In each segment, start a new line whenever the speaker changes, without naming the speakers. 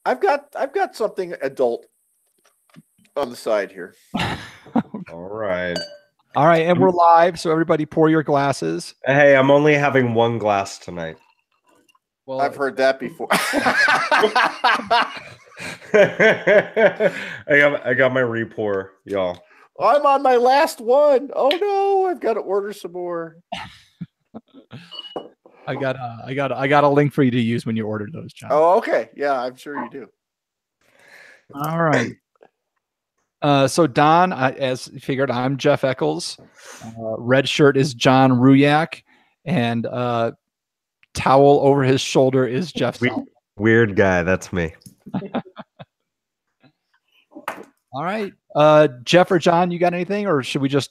I've got something adult on the side here.
All right.
All right, and we're live, so everybody pour your glasses.
Hey, I'm only having one glass tonight.
Well, I've heard that before.
I got my re-pour, y'all.
I'm on my last one. Oh no, I've got to order some more.
I got a link for you to use when you order those, John.
Oh, okay. Yeah, I'm sure you do.
All right. So Don, as figured, I'm Jeff Eccles. Red shirt is John Ruyak, and towel over his shoulder is Jeff.
Weird guy. That's me.
All right. Jeff or John, you got anything, or should we just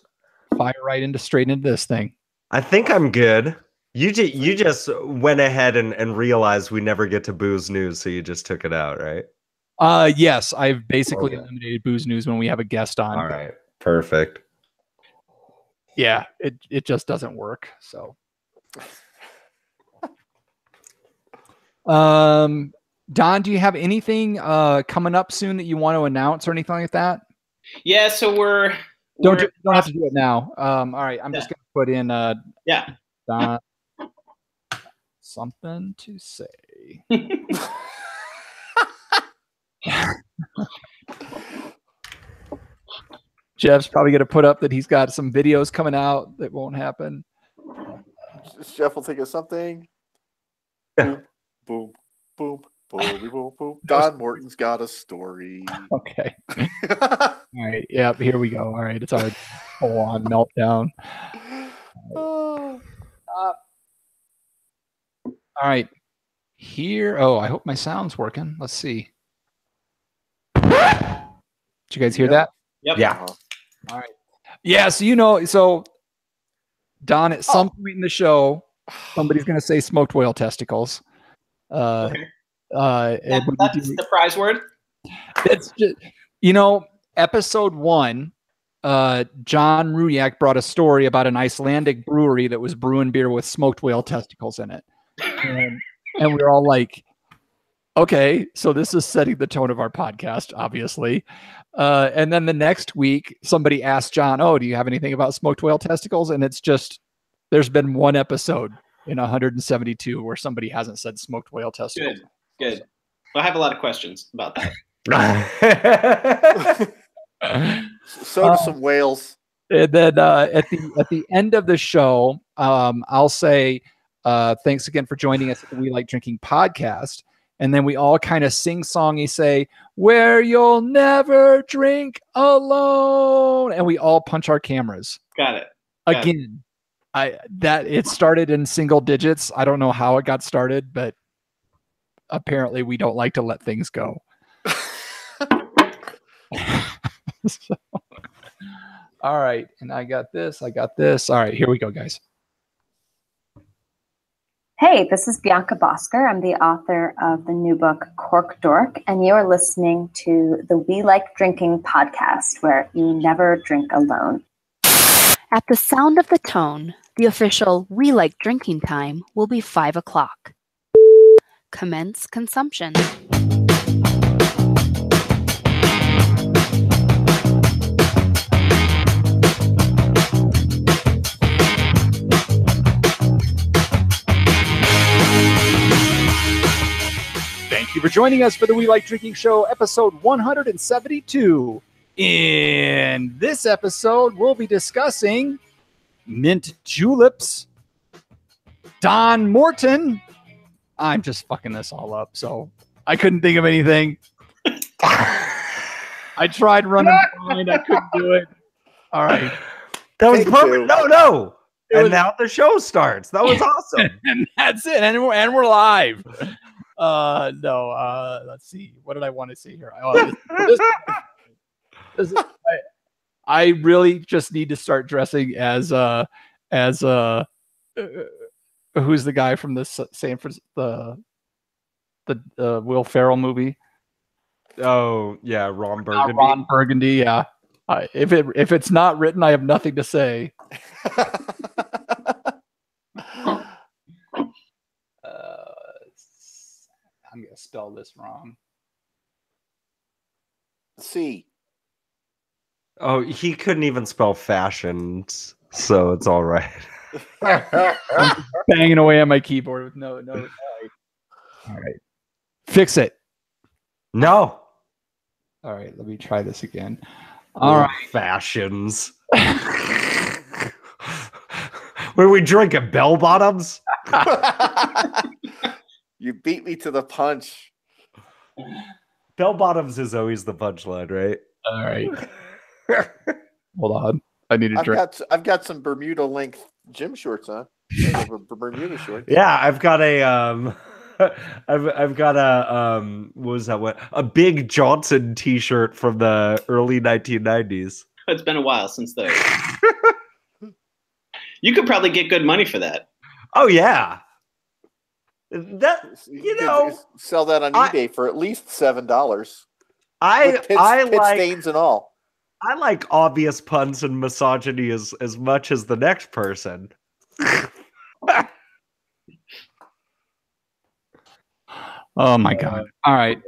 fire straight into this thing?
I think I'm good. You just went ahead and realized we never get to booze news, so you just took it out, right?
Yes, I've basically eliminated booze news when we have a guest on.
All right. Perfect.
Yeah, it just doesn't work. So Don, do you have anything coming up soon that you want to announce or anything like that?
Yeah, so we're
don't have to do it now. All right, I'm just gonna put in Don, something to say. Jeff's probably gonna put up that he's got some videos coming out that won't happen.
Jeff will think of something. Boom, boom, boom. Boom, boom, boom. Don Morton's got a story.
Okay. All right. Yeah, here we go. All right. It's our full-on meltdown. All right. Here. Oh, I hope my sound's working. Let's see. Did you guys hear that?
Yep.
Yeah.
All right. Yeah. So Don, at some point in the show, somebody's going to say smoked whale testicles.
Okay. That's the prize word.
It's just, episode 1, John Ruyak brought a story about an Icelandic brewery that was brewing beer with smoked whale testicles in it, and we were all like, "Okay, so this is setting the tone of our podcast, obviously." And then the next week, somebody asked John, "Oh, do you have anything about smoked whale testicles?" And it's just there's been one episode in 172 where somebody hasn't said smoked whale testicles.
Good. Well, I have a lot of questions about that.
So do some whales.
And then at the end of the show, I'll say thanks again for joining us at the We Like Drinking podcast. And then we all kind of sing-songy say, "Where you'll never drink alone." And we all punch our cameras.
Got it.
Again, it started in single digits. I don't know how it got started, but apparently we don't like to let things go. So, all right. And I got this. All right, here we go, guys.
Hey, this is Bianca Bosker. I'm the author of the new book, Cork Dork, and you're listening to the We Like Drinking podcast, where you never drink alone.
At the sound of the tone, the official We Like Drinking time will be 5 o'clock. Commence consumption.
Thank you for joining us for the We Like Drinking Show, episode 172. In this episode, we'll be discussing mint juleps, Don Morton. I'm just fucking this all up, so I couldn't think of anything. I tried running behind. I couldn't do it. All right.
That was perfect. No. And now the show starts. That was awesome.
And that's it. And we're live. No. Let's see. What did I want to see here? I really just need to start dressing as who's the guy from the Sanford the Will Ferrell movie?
Oh yeah, Ron Burgundy.
Ron Burgundy, yeah. If it's not written, I have nothing to say. I'm gonna spell this wrong.
C.
Oh, he couldn't even spell fashions, so it's all right.
I'm banging away on my keyboard with no. All right. Fix it.
No.
All right, let me try this again. All right.
Fashions. Were we drinking bell bottoms?
You beat me to the punch.
Bell bottoms is always the punchline, right?
All right. Hold on. I need a drink.
I've got some Bermuda length gym shorts on. Bermuda shorts.
Yeah, I've got a I've got a what was that one? A Big Johnson t-shirt from the early 1990s.
It's been a while since those. You could probably get good money for that.
Oh yeah. That you know,
sell that on eBay for at least $7.
I
pit
like
stains and all.
I like obvious puns and misogyny as much as the next person.
Oh my God. All right.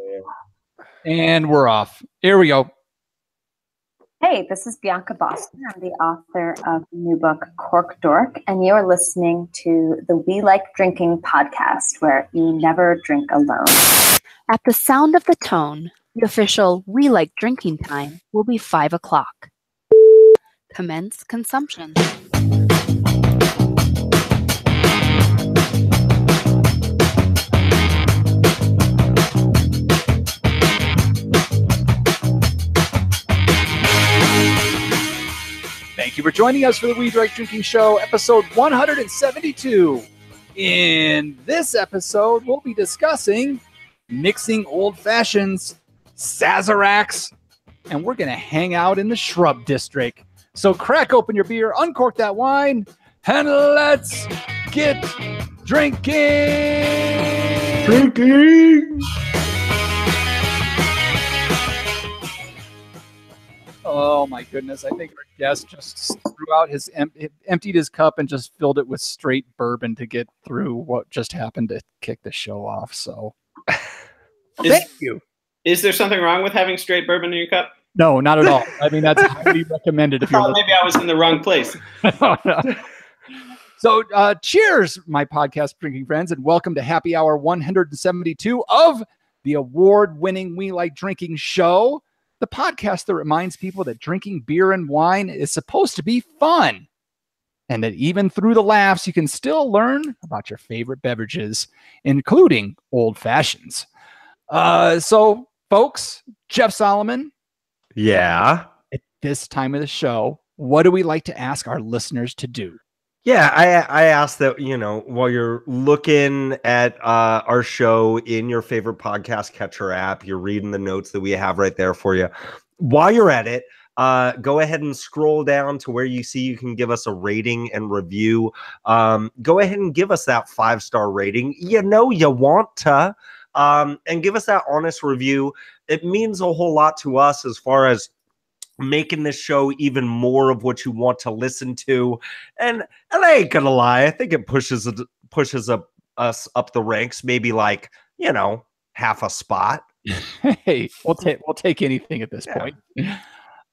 And we're off. Here we go.
Hey, this is Bianca Boston. I'm the author of the new book, Cork Dork, and you're listening to the We Like Drinking podcast, where you never drink alone.
At the sound of the tone, the official We Like Drinking time will be 5 o'clock. Commence consumption.
Thank you for joining us for the We Like Drinking Show, episode 172. In this episode, we'll be discussing mixing old fashions, Sazeracs, and we're going to hang out in the Shrub District. So crack open your beer, uncork that wine, and let's get drinking!
Drinking!
Oh my goodness! I think our guest just threw out his emptied his cup and just filled it with straight bourbon to get through what just happened to kick the show off. So, thank you.
Is there something wrong with having straight bourbon in your cup?
No, not at all. I mean, that's highly recommended if you're.
Maybe I was in the wrong place.
So, cheers, my podcast drinking friends, and welcome to Happy Hour 172 of the award-winning We Like Drinking Show. The podcast that reminds people that drinking beer and wine is supposed to be fun, and that even through the laughs, you can still learn about your favorite beverages, including old fashions. So, folks, Jeff Solomon.
Yeah.
At this time of the show, what do we like to ask our listeners to do?
Yeah, I asked that, you know, while you're looking at our show in your favorite podcast catcher app, you're reading the notes that we have right there for you. While you're at it, go ahead and scroll down to where you see you can give us a rating and review. Go ahead and give us that 5-star rating. You know you want to. And give us that honest review. It means a whole lot to us as far as making this show even more of what you want to listen to. And I ain't gonna lie, I think it pushes us up the ranks, maybe like, you know, half a spot.
Hey, we'll take anything at this point.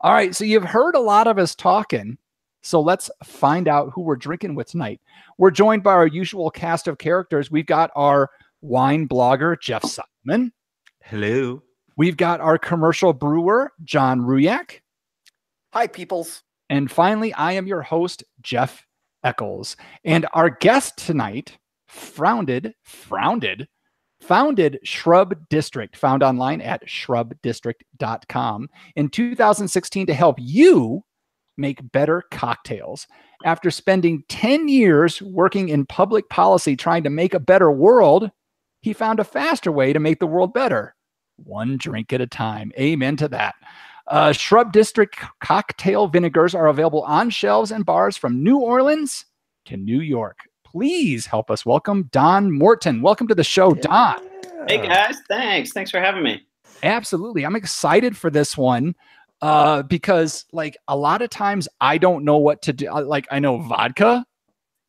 All right, so you've heard a lot of us talking, so let's find out who we're drinking with tonight. We're joined by our usual cast of characters. We've got our wine blogger, Jeff Solomon.
Hello.
We've got our commercial brewer, John Ruyak.
Hi, peoples.
And finally, I am your host, Jeff Eccles. And our guest tonight founded Shrub District, found online at shrubdistrict.com in 2016 to help you make better cocktails. After spending 10 years working in public policy trying to make a better world, he found a faster way to make the world better. One drink at a time. Amen to that. Shrub District cocktail vinegars are available on shelves and bars from New Orleans to New York. Please help us welcome Don Morton. Welcome to the show, Don.
Hey, guys. Thanks for having me.
Absolutely. I'm excited for this one because, like, a lot of times I don't know what to do. Like, I know vodka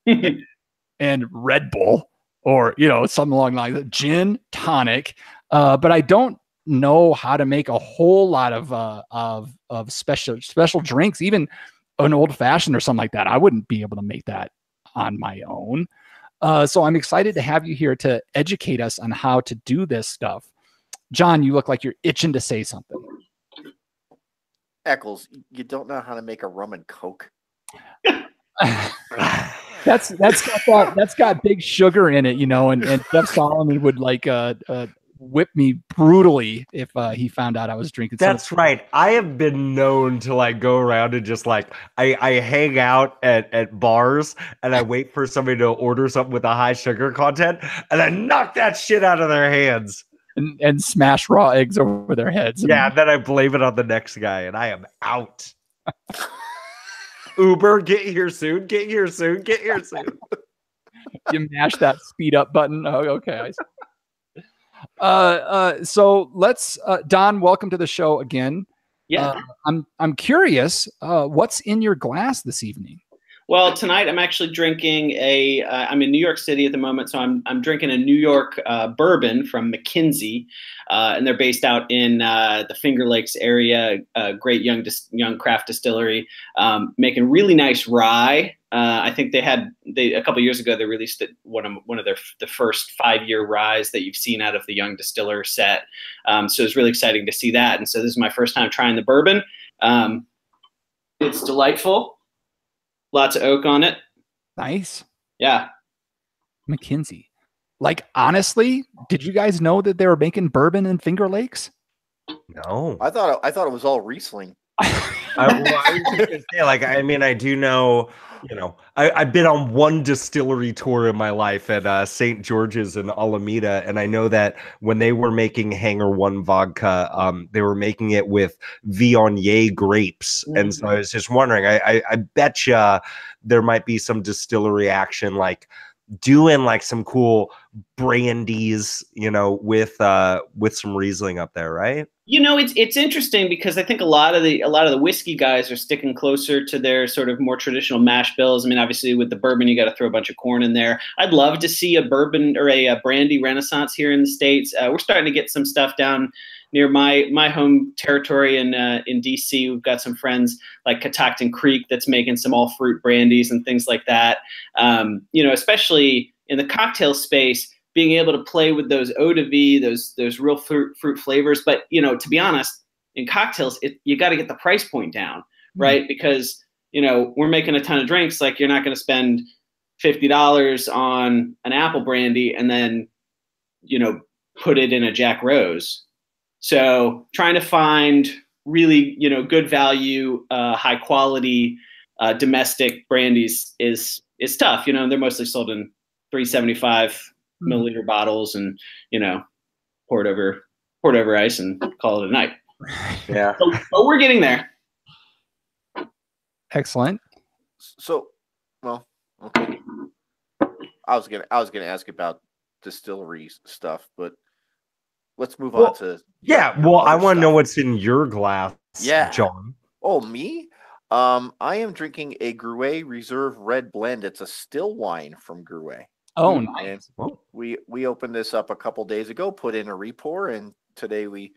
and Red Bull or, you know, something along like that, gin, tonic. But I don't know how to make a whole lot of special drinks, even an old fashioned or something like that. I wouldn't be able to make that on my own. So I'm excited to have you here to educate us on how to do this stuff. John, you look like you're itching to say something.
Eccles, you don't know how to make a rum and coke?
That's got big sugar in it, and Jeff Solomon would whip me brutally if he found out I was drinking.
That's right. I have been known to go around and just I hang out at bars and I wait for somebody to order something with a high sugar content and I knock that shit out of their hands.
And smash raw eggs over their heads.
Yeah, and then I blame it on the next guy and I am out. Uber, get here soon. Get here soon. Get here soon.
You mash that speed up button. Oh, okay. So let's Don, welcome to the show again.
Yeah.
I'm curious, what's in your glass this evening?
Well, tonight I'm actually drinking I'm in New York City at the moment, so I'm drinking a New York bourbon from McKinsey, and they're based out in the Finger Lakes area. Great young craft distillery, making really nice rye. I think a couple years ago they released one of the first 5-year ryes that you've seen out of the Young Distiller set. So it's really exciting to see that. And so this is my first time trying the bourbon. It's delightful. Lots of oak on it.
Nice.
Yeah.
McKinsey. Honestly, did you guys know that they were making bourbon in Finger Lakes?
No.
I thought it was all Riesling.
I was just gonna say, I do know, I've been on one distillery tour in my life at St. George's in Alameda, and I know that when they were making Hangar One vodka, they were making it with Viognier grapes, and so I was just wondering, I bet you there might be some distillery action, doing some cool brandies, with some Riesling up there, right?
It's interesting because I think a lot of the whiskey guys are sticking closer to their sort of more traditional mash bills. I mean, obviously with the bourbon, you got to throw a bunch of corn in there. I'd love to see a bourbon or a brandy renaissance here in the States. We're starting to get some stuff down near my home territory in DC. We've got some friends like Catoctin Creek that's making some all fruit brandies and things like that. Especially in the cocktail space, being able to play with those eau de vie, those real fruit flavors. But, to be honest, in cocktails, you got to get the price point down, right? Because, we're making a ton of drinks. You're not going to spend $50 on an apple brandy and then, put it in a Jack Rose. So trying to find really, good value, high quality, domestic brandies is tough. They're mostly sold in 375 milliliter bottles and, pour it over ice and call it a night.
Yeah.
But we're getting there.
Excellent.
So, well, okay. I was gonna ask about distillery stuff, but let's move on to
I want to know what's in your glass, John.
Oh, me? I am drinking a Gruet Reserve Red Blend. It's a still wine from Gruet.
Oh, nice.
And we opened this up a couple days ago, put in a repour, and today we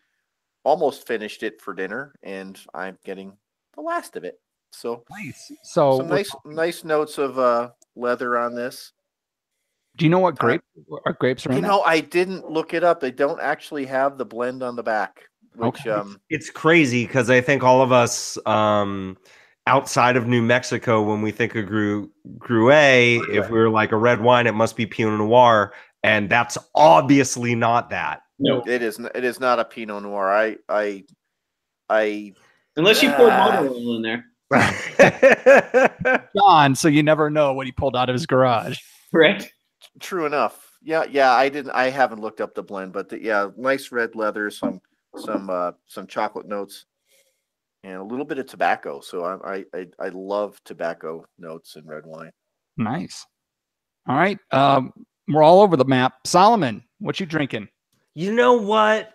almost finished it for dinner, and I'm getting the last of it. So
nice. So
some nice notes of leather on this.
Do you know what grapes are in that?
I didn't look it up. They don't actually have the blend on the back, which
it's crazy because I think all of us outside of New Mexico, when we think of Gruet, if we were like a red wine, it must be Pinot Noir, and that's obviously not that.
No, it is. It is not a Pinot Noir. I
unless you poured motor oil in there,
John. So you never know what he pulled out of his garage,
right?
True enough. Yeah. I haven't looked up the blend, but nice red leather, some chocolate notes, and a little bit of tobacco. So I love tobacco notes in red wine.
Nice. All right. We're all over the map. Solomon, what you drinking?
You know what?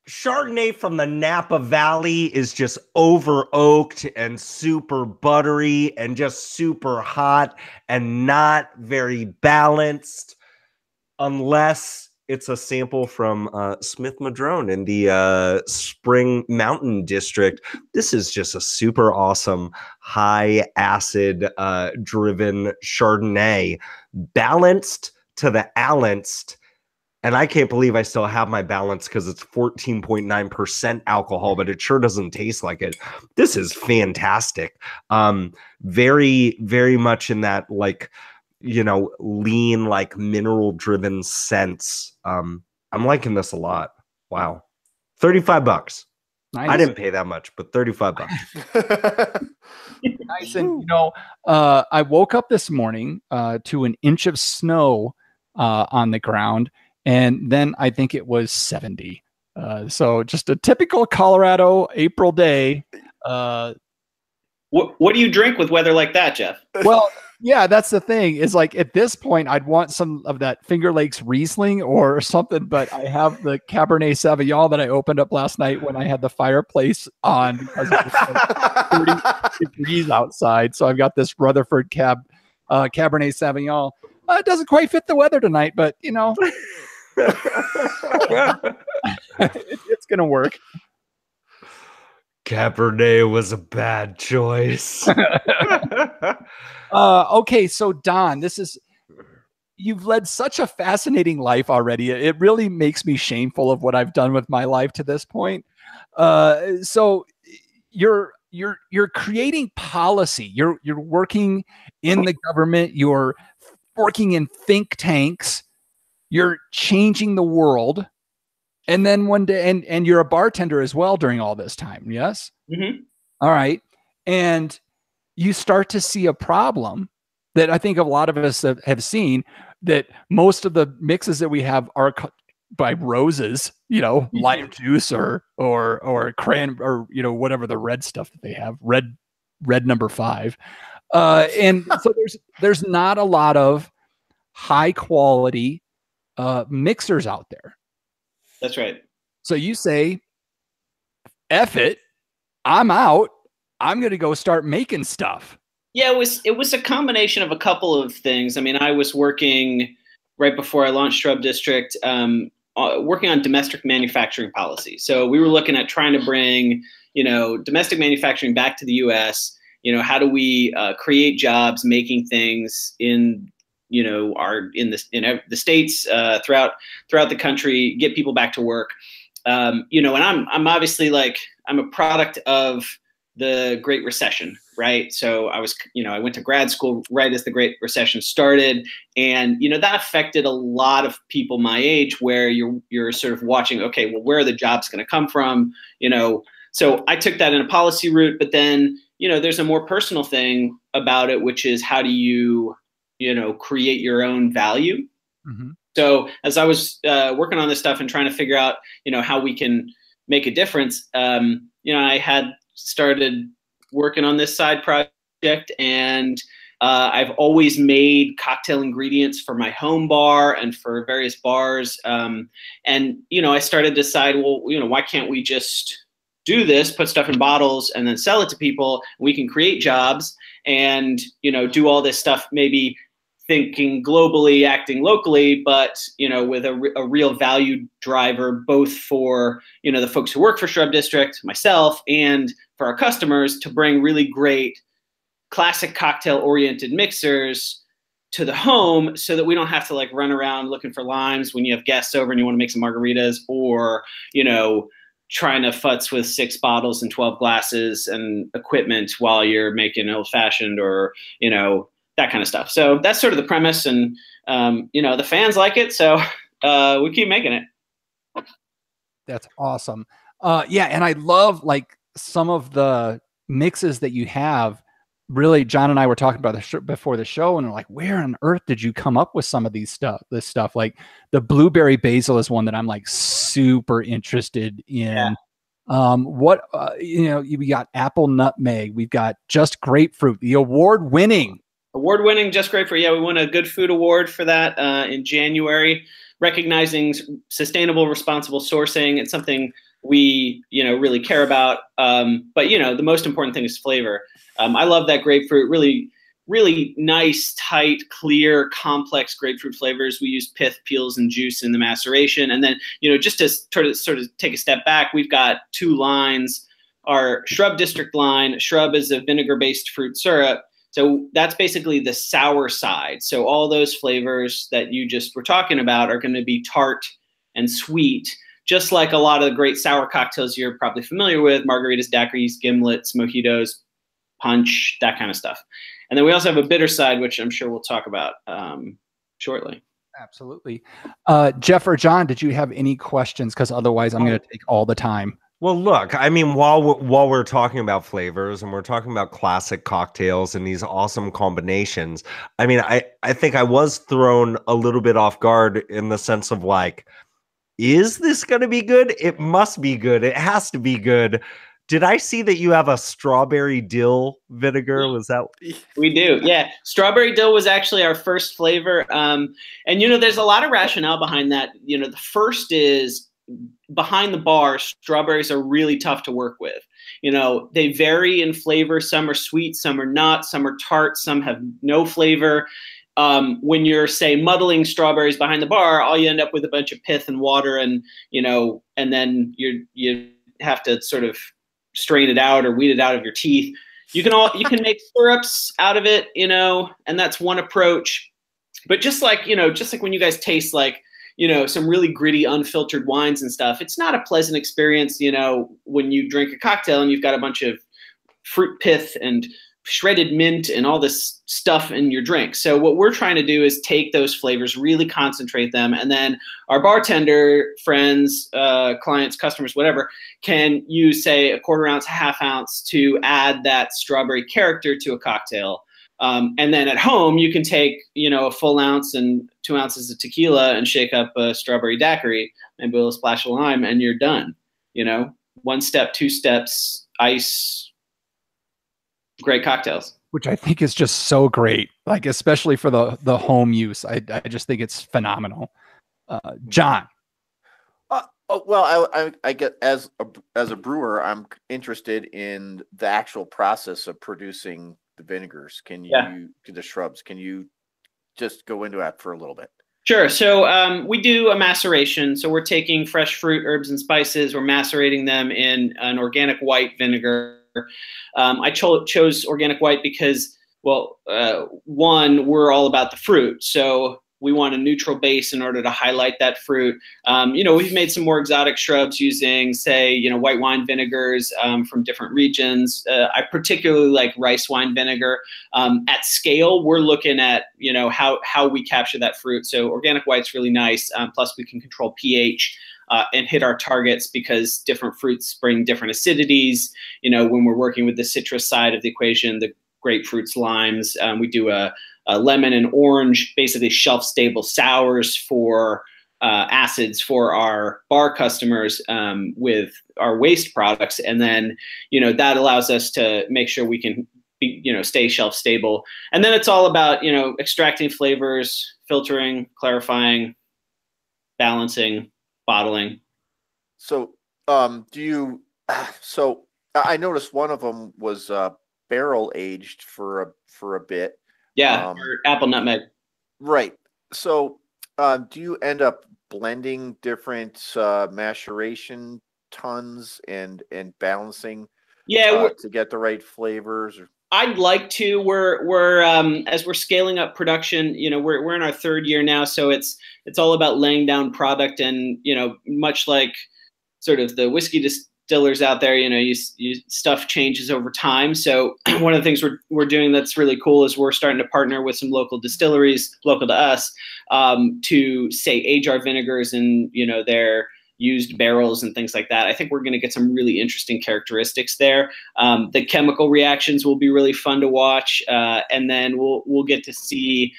Chardonnay from the Napa Valley is just over oaked and super buttery and just super hot and not very balanced unless It's a sample from Smith Madrone in the Spring Mountain District. This is just a super awesome high acid driven Chardonnay, balanced to the balanced. And I can't believe I still have my balance because it's 14.9% alcohol, but it sure doesn't taste like it. This is fantastic. Very, very much in that like, you know, lean, like mineral driven sense. I'm liking this a lot. Wow. $35.
Nice.
I didn't pay that much, but $35.
Nice. And you know, I woke up this morning to an inch of snow on the ground, and then I think it was 70. So just a typical Colorado April day.
What do you drink with weather like that, Jeff?
Well, yeah, that's the thing. Is like at this point, I'd want some of that Finger Lakes Riesling or something, but I have the Cabernet Sauvignon that I opened up last night when I had the fireplace on because it was like 30 degrees outside. So I've got this Rutherford Cabernet Sauvignon. It doesn't quite fit the weather tonight, but you know, it's gonna work.
Cabernet was a bad choice.
Okay, so Don, you've led such a fascinating life already. It really makes me shameful of what I've done with my life to this point. So you're creating policy. You're working in the government. You're working in think tanks. You're changing the world. And then one day, and you're a bartender as well during all this time. Yes.
Mm-hmm.
All right. And you start to see a problem that I think a lot of us have seen, that most of the mixes that we have are by roses, you know, lime juice or cran, or, you know, whatever the red stuff that they have, red number 5. And so there's not a lot of high quality mixers out there.
That's right.
So you say, F it, I'm out. I'm going to go start making stuff.
Yeah, it was a combination of a couple of things. I mean, I was working right before I launched Shrub District, working on domestic manufacturing policy. So we were looking at trying to bring, you know, domestic manufacturing back to the U.S. You know, how do we create jobs making things in, you know, in the states, throughout the country, get people back to work. You know, and I'm obviously like, I'm a product of the Great Recession, right? So I went to grad school right as the Great Recession started, and you know that affected a lot of people my age, where you're sort of watching, okay, well, where are the jobs going to come from? You know, so I took that in a policy route, but then you know there's a more personal thing about it, which is how do you know create your own value?
Mm-hmm.
So as I was working on this stuff and trying to figure out, you know, how we can make a difference, you know, I had started working on this side project, and I've always made cocktail ingredients for my home bar and for various bars. And, you know, I started to decide, well, you know, why can't we just do this, put stuff in bottles and then sell it to people? We can create jobs and, you know, do all this stuff, maybe thinking globally, acting locally, but, you know, with a real value driver, both for, you know, the folks who work for Shrub District, myself, and for our customers, to bring really great classic cocktail oriented mixers to the home, so that we don't have to like run around looking for limes when you have guests over and you want to make some margaritas, or, you know, trying to futz with 6 bottles and 12 glasses and equipment while you're making old fashioned, or, you know, that kind of stuff. So that's sort of the premise, and you know, the fans like it, so we keep making it.
That's awesome. Yeah, and I love like some of the mixes that you have. Really, John and I were talking about before the show, and we're like, where on earth did you come up with some of this stuff? Like the blueberry basil is one that I'm like super interested in. Yeah. You know, we got apple nutmeg, we've got just grapefruit, the award-winning
Just Grapefruit. Yeah, we won a Good Food Award for that in January, recognizing sustainable, responsible sourcing. It's something we, you know, really care about. But, you know, the most important thing is flavor. I love that grapefruit. Really really nice, tight, clear, complex grapefruit flavors. We use pith, peels, and juice in the maceration. And then, just to sort of take a step back, we've got 2 lines. Our Shrub District line, Shrub is a vinegar-based fruit syrup. So that's basically the sour side. So all those flavors that you just were talking about are going to be tart and sweet, just like a lot of the great sour cocktails you're probably familiar with: margaritas, daiquiris, gimlets, mojitos, punch, that kind of stuff. And then we also have a bitter side, which I'm sure we'll talk about shortly.
Absolutely. Jeff or John, did you have any questions? Because otherwise I'm going to take all the time.
Well, look, I mean, while we're talking about flavors and we're talking about classic cocktails and these awesome combinations, I mean, I think I was thrown a little bit off guard in the sense of like, is this going to be good? It must be good. It has to be good. Did I see that you have a strawberry dill vinegar? Was that?
We do, yeah. Strawberry dill was actually our first flavor. And, there's a lot of rationale behind that. The first is, behind the bar, strawberries are really tough to work with. They vary in flavor. Some are sweet, some are not, some are tart, some have no flavor. When you're, say, muddling strawberries behind the bar, all you end up with a bunch of pith and water, and and then you have to sort of strain it out or weed it out of your teeth. You can make syrups out of it, and that's one approach. But just like when you guys taste like some really gritty, unfiltered wines and stuff, it's not a pleasant experience, when you drink a cocktail and you've got a bunch of fruit pith and shredded mint and all this stuff in your drink. So what we're trying to do is take those flavors, really concentrate them, and then our bartender friends, clients, customers, whatever, can use, say, a 1/4 ounce, 1/2 ounce to add that strawberry character to a cocktail. And then at home, you can take, a full ounce and 2 ounces of tequila and shake up a strawberry daiquiri, maybe a little splash of lime, and you're done. 1 step, 2 steps, ice, great cocktails.
Which I think is just so great, like especially for the home use. I just think it's phenomenal. John.
Well, I get as a brewer, I'm interested in the actual process of producing the vinegars. The shrubs? Can you just go into that for a little bit?
Sure. So we do a maceration. So we're taking fresh fruit, herbs, and spices. We're macerating them in an organic white vinegar. I chose organic white because, well, one, we're all about the fruit. So we want a neutral base in order to highlight that fruit. We've made some more exotic shrubs using, say, white wine vinegars from different regions. I particularly like rice wine vinegar. At scale, we're looking at, how we capture that fruit. So organic white's really nice. Plus, we can control pH. And hit our targets because different fruits bring different acidities. When we're working with the citrus side of the equation, the grapefruits, limes, we do a lemon and orange, basically shelf-stable sours for acids for our bar customers with our waste products. And then, that allows us to make sure we can stay shelf-stable. And then it's all about, extracting flavors, filtering, clarifying, balancing, bottling.
So, so I noticed one of them was barrel aged for a bit.
Yeah, or apple nutmeg.
Right. So, do you end up blending different maceration tons and balancing?
Yeah,
to get the right flavors.
I'd like to. We're as we're scaling up production, we're in our 3rd year now, so it's all about laying down product, and much like sort of the whiskey distillers out there, you stuff changes over time. So one of the things we're doing that's really cool is we're starting to partner with some local distilleries, local to us, to say age our vinegars in their used barrels and things like that. I think we're going to get some really interesting characteristics there. The chemical reactions will be really fun to watch, and then we'll get to see,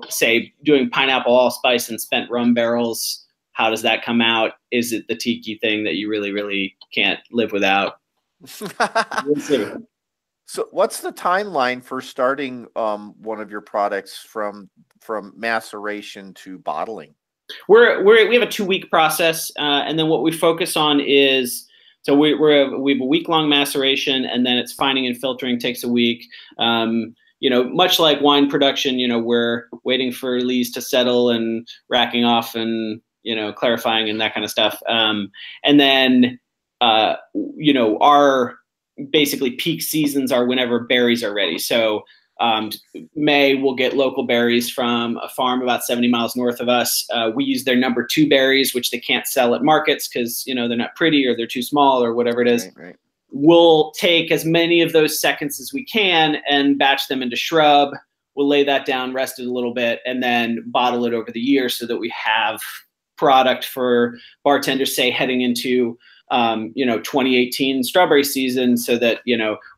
say doing pineapple allspice and spent rum barrels. How does that come out? Is it the tiki thing that you really, really can't live without? We'll see.
So, what's the timeline for starting one of your products from maceration to bottling?
We have a 2-week process, and then what we focus on is, so we have a week-long maceration, and then it's fining and filtering takes a week. much like wine production, we're waiting for lees to settle and racking off and, clarifying and that kind of stuff. And then, our basically peak seasons are whenever berries are ready. So May, we'll get local berries from a farm about 70 miles north of us. We use their number 2 berries, which they can't sell at markets because, they're not pretty or they're too small or whatever it is.
Right.
We'll take as many of those seconds as we can and batch them into shrub. We'll lay that down, rest it a little bit, and then bottle it over the year so that we have product for bartenders, say, heading into 2018 strawberry season, so that,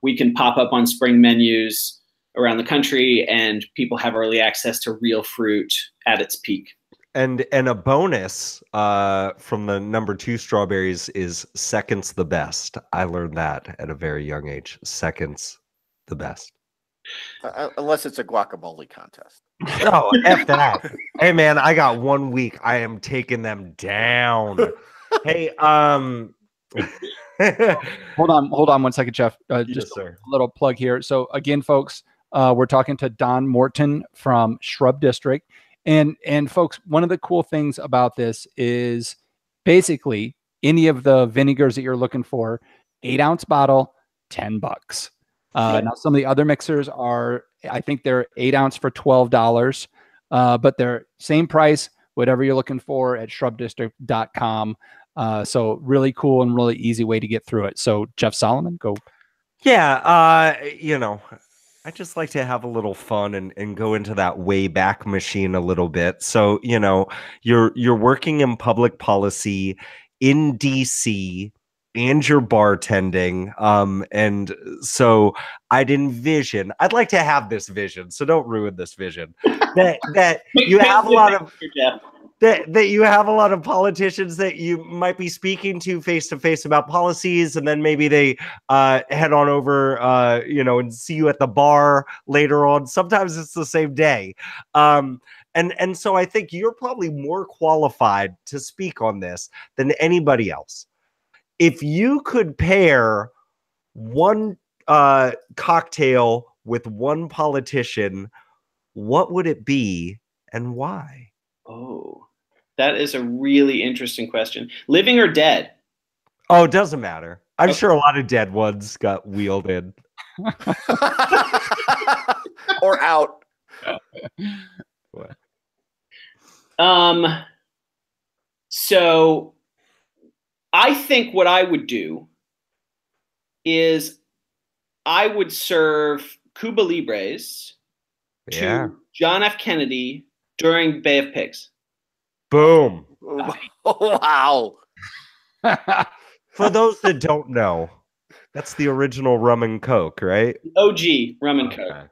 we can pop up on spring menus around the country and people have early access to real fruit at its peak.
And a bonus from the number 2 strawberries is seconds the best. I learned that at a very young age. Seconds the best.
Unless it's a guacamole contest.
Oh, F that. Hey, man, I got 1 week. I am taking them down. Hey,
hold on 1 second, Jeff. Just
sir.
A little plug here. So again, folks, we're talking to Don Morton from Shrub District. And folks, one of the cool things about this is basically any of the vinegars that you're looking for, 8-ounce bottle, $10. Now some of the other mixers are, I think they're 8-ounce for $12, but they're same price, whatever you're looking for at shrubdistrict.com. So really cool and really easy way to get through it. So Jeff Solomon, go.
Yeah, I just like to have a little fun and go into that way back machine a little bit. So, you're working in public policy in DC and you're bartending. And so I'd like to have this vision. So don't ruin this vision that you have a lot of that you have a lot of politicians that you might be speaking to face about policies, and then maybe they head on over, and see you at the bar later on. Sometimes it's the same day. And so I think you're probably more qualified to speak on this than anybody else. If you could pair one cocktail with one politician, what would it be and why?
Oh, that is a really interesting question. Living or dead?
Oh, it doesn't matter. I'm sure a lot of dead ones got wheeled in.
Or out.
What?
So I think what I would do is I would serve Cuba Libres to John F. Kennedy during Bay of Pigs.
Boom.
Wow.
For those that don't know, that's the original rum and coke, right?
OG rum and coke.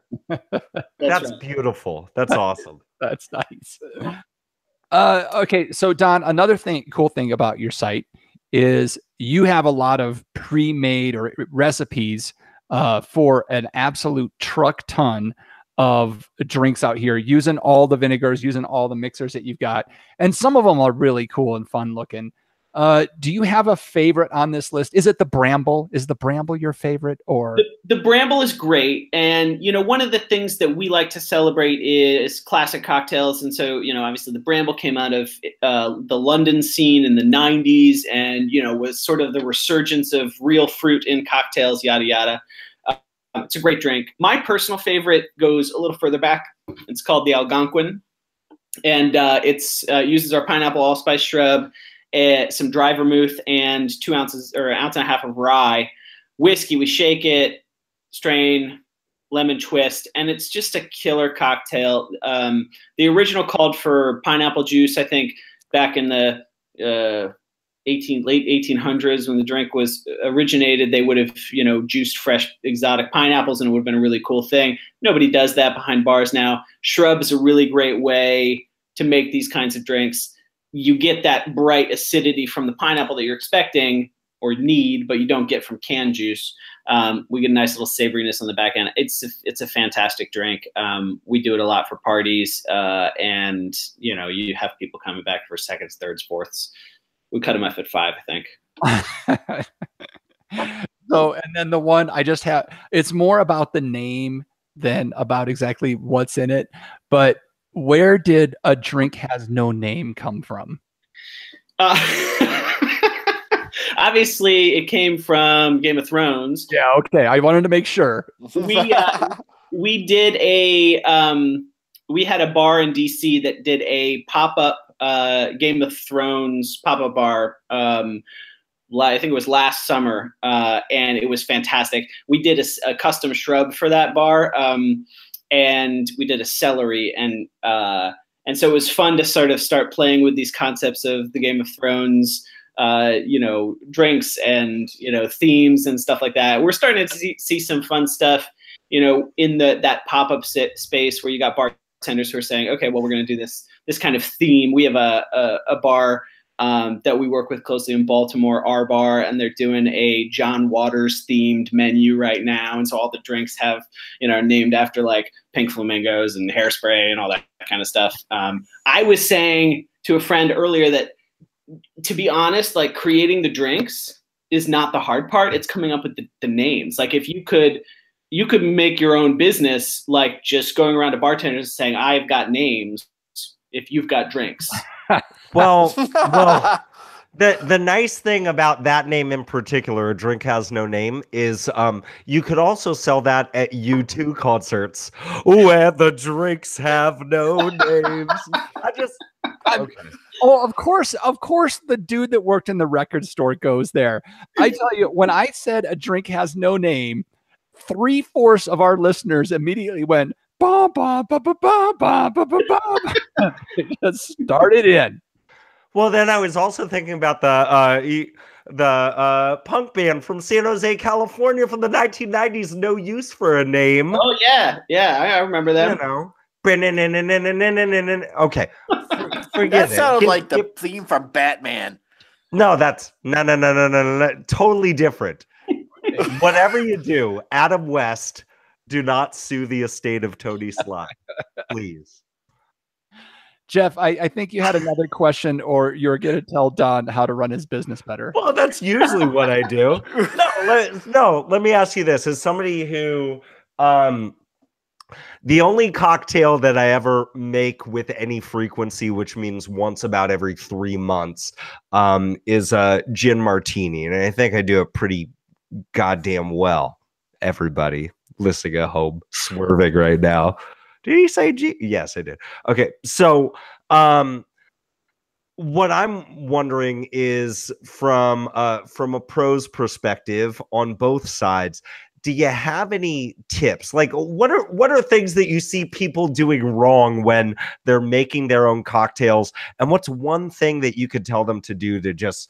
That's
right.
Beautiful. That's awesome.
That's nice. Okay, so Don, another cool thing about your site is you have a lot of pre-made or recipes for an absolute truck ton of drinks out here, using all the vinegars, using all the mixers that you've got. And some of them are really cool and fun looking. Do you have a favorite on this list? Is it the Bramble? Is the Bramble your favorite? Or
the Bramble is great. And, one of the things that we like to celebrate is classic cocktails. And so, obviously the Bramble came out of the London scene in the 90s and, was sort of the resurgence of real fruit in cocktails, yada, yada. It's a great drink. My personal favorite goes a little further back. It's called the Algonquin. And it's uses our pineapple allspice shrub, some dry vermouth, and 2 ounces or 1.5 ounces of rye whiskey. We shake it, strain, lemon twist, and it's just a killer cocktail. The original called for pineapple juice, I think, back in the late 1800s when the drink was originated. They would have, juiced fresh exotic pineapples, and it would have been a really cool thing. Nobody does that behind bars now. Shrub is a really great way to make these kinds of drinks. You get that bright acidity from the pineapple that you're expecting or need, but you don't get from canned juice. We get a nice little savoriness on the back end. It's a fantastic drink. We do it a lot for parties, and you have people coming back for seconds, thirds, fourths. We cut them off at 5, I think.
So, and then the one I just have, it's more about the name than about exactly what's in it. But where did A Drink Has No Name come from?
Obviously, it came from Game of Thrones.
Yeah, okay. I wanted to make sure.
We did a we had a bar in DC that did a pop-up Game of Thrones pop-up bar. I think it was last summer, and it was fantastic. We did a custom shrub for that bar, and we did a celery, and so it was fun to sort of start playing with these concepts of the Game of Thrones, drinks and themes and stuff like that. We're starting to see some fun stuff, in that pop-up space where you got bartenders who are saying, okay, well, we're going to do this kind of theme. We have a bar that we work with closely in Baltimore, our bar, and they're doing a John Waters themed menu right now. And so all the drinks have, named after like pink flamingos and hairspray and all that kind of stuff. I was saying to a friend earlier that, to be honest, like creating the drinks is not the hard part. It's coming up with the names. Like if you could make your own business, like just going around to bartenders and saying, I've got names if you've got drinks.
Well, the nice thing about that name in particular, A Drink Has No Name, is you could also sell that at U2 concerts where the drinks have no names. Okay.
Oh, of course, the dude that worked in the record store goes there. I tell you, when I said A Drink Has No Name, 3/4 of our listeners immediately went, ba ba ba ba ba ba ba ba ba. It just started in.
Well, then I was also thinking about the punk band from San Jose, California, from the 1990s. No Use for a Name.
Oh yeah, I remember them.
Okay, forget
That
it.
sounded like the theme from Batman.
No, that's no, totally different. Whatever you do, Adam West, do not sue the estate of Tony Sly, please.
Jeff, I think you had another question, or you're going to tell Don how to run his business better.
Well, that's usually what I do. No, let me ask you this. As somebody who, the only cocktail that I ever make with any frequency, which means once about every 3 months, is a gin martini. And I think I do it pretty goddamn well. Everybody listening at home, swerving right now. Did he say G? Yes, I did. Okay, so what I'm wondering is from a pro's perspective on both sides, do you have any tips? Like, what are things that you see people doing wrong when they're making their own cocktails? And what's one thing that you could tell them to do to just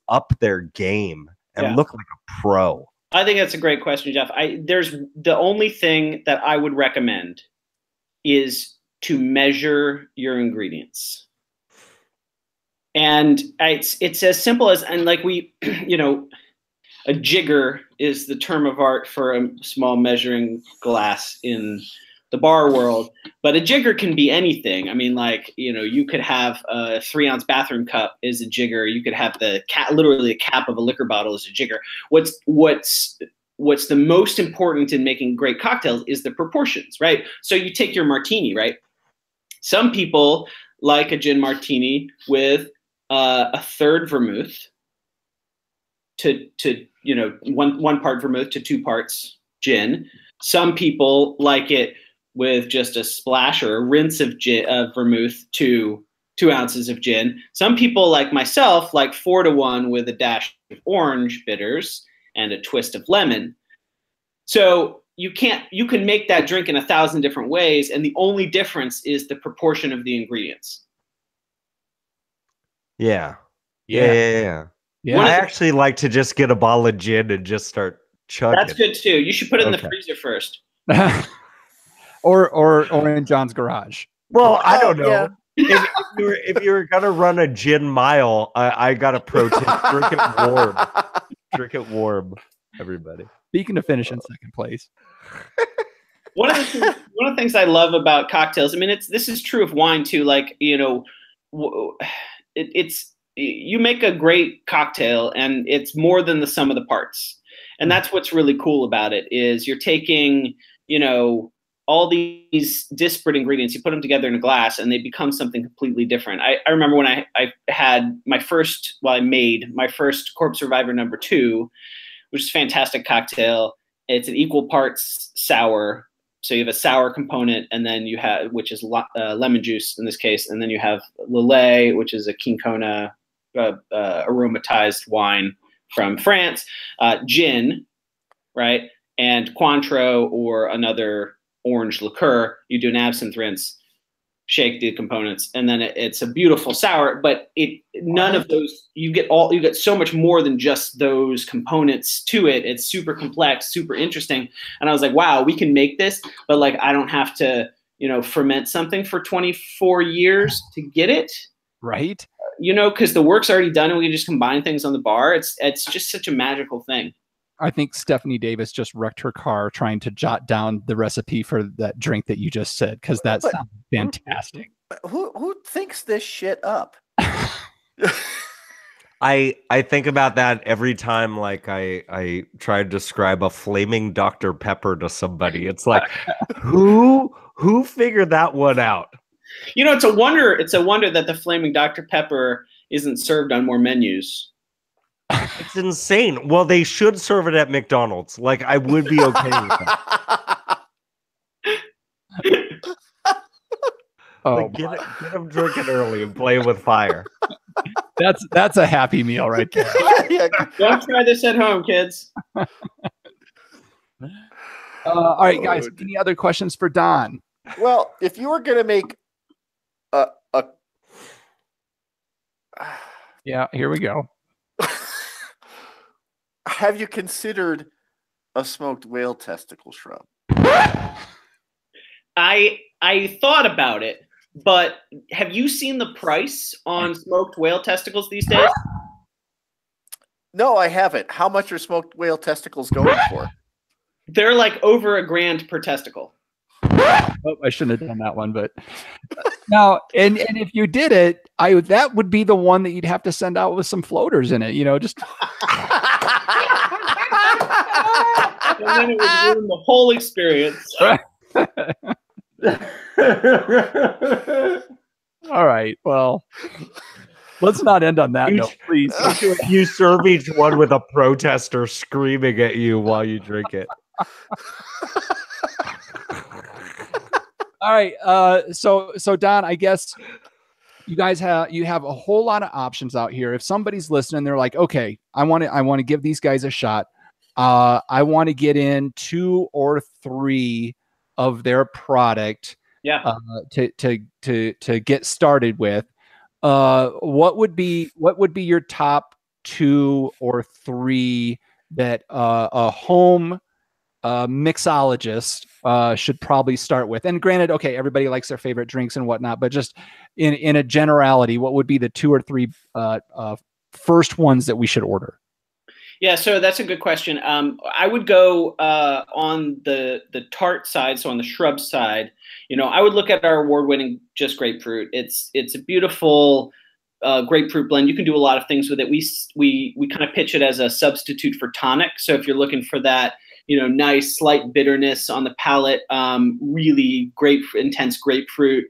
up their game and look like a pro?
I think that's a great question, Jeff. There's the only thing that I would recommend is to measure your ingredients. And it's as simple as, and like we, a jigger is the term of art for a small measuring glass in the bar world, but a jigger can be anything. I mean, like, you could have a 3-ounce bathroom cup is a jigger. You could have literally a cap of a liquor bottle is a jigger. What's the most important in making great cocktails is the proportions, right? So you take your martini, right? Some people like a gin martini with a third vermouth to one part vermouth to 2 parts gin. Some people like it with just a splash or a rinse of vermouth to 2 ounces of gin. Some people, like myself, like 4-to-1 with a dash of orange bitters and a twist of lemon. So you can make that drink in 1,000 different ways, and the only difference is the proportion of the ingredients.
Yeah. I actually like to just get a bottle of gin and just start chugging.
That's good too. You should put it in the freezer first.
or in John's garage.
Well, I don't know.
Yeah.
If you were gonna run a gin mile, I got a pro tip. Drink it warm. Drink it warm, everybody.
Speaking to finish in second place.
One of the things I love about cocktails, I mean, this is true of wine too. Like, you make a great cocktail and it's more than the sum of the parts. And that's what's really cool about it is you're taking, all these disparate ingredients, you put them together in a glass and they become something completely different. I remember when I had I made my first Corpse Survivor #2, which is a fantastic cocktail. It's an equal parts sour. So you have a sour component, and then you have, which is lemon juice in this case, and then you have Lillet, which is a Quincona aromatized wine from France, gin, right? And Cointreau or another orange liqueur. You do an absinthe rinse, shake the components, and then it's a beautiful sour. But none of those, you get so much more than just those components to it. It's super complex, super interesting. And I was like, wow, we can make this, but like I don't have to, ferment something for 24 years to get it.
Right.
Because the work's already done and we can just combine things on the bar. It's just such a magical thing.
I think Stephanie Davis just wrecked her car trying to jot down the recipe for that drink that you just said, because that sounds fantastic.
Who thinks this shit up?
I think about that every time, like I try to describe a flaming Dr. Pepper to somebody. It's like, who figured that one out?
It's a wonder. It's a wonder that the flaming Dr. Pepper isn't served on more menus.
It's insane. Well, they should serve it at McDonald's. Like, I would be okay with that.
Oh,
get them drinking early and playing with fire.
That's a happy meal right there.
Don't try this at home, kids.
All right, guys. Any other questions for Don?
Well, if you were going to make
yeah, here we go.
Have you considered a smoked whale testicle shrub?
I thought about it, but have you seen the price on smoked whale testicles these days?
No, I haven't. How much are smoked whale testicles going for?
They're like over $1,000 per testicle.
Oh, I shouldn't have done that one, but now, and if you did it, that would be the one that you'd have to send out with some floaters in it, just.
And then it would ruin the whole experience.
All right. Well, let's not end on that note, please.
You serve each one with a protester screaming at you while you drink it.
All right. So Don, I guess you guys have a whole lot of options out here. If somebody's listening, they're like, okay, I want to give these guys a shot. I want to get in 2 or 3 of their product.
Yeah.
To get started with. What would be your top 2 or 3 that a home mixologist should probably start with? And granted, okay, everybody likes their favorite drinks and whatnot, but just in a generality, what would be the 2 or 3 first ones that we should order?
Yeah, so that's a good question. I would go on the tart side, so on the shrub side. I would look at our award-winning Just Grapefruit. It's a beautiful grapefruit blend. You can do a lot of things with it. We kind of pitch it as a substitute for tonic. So if you're looking for that, nice slight bitterness on the palate, really intense grapefruit,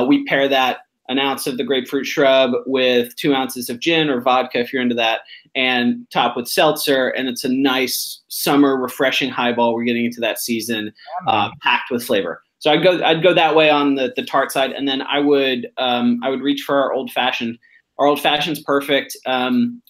we pair that 1 ounce of the grapefruit shrub with 2 ounces of gin or vodka if you're into that, and top with seltzer, and it's a nice summer refreshing highball. We're getting into that season, packed with flavor. So I'd go that way on the tart side, and then I would reach for our old fashioned. Our old fashioned's perfect.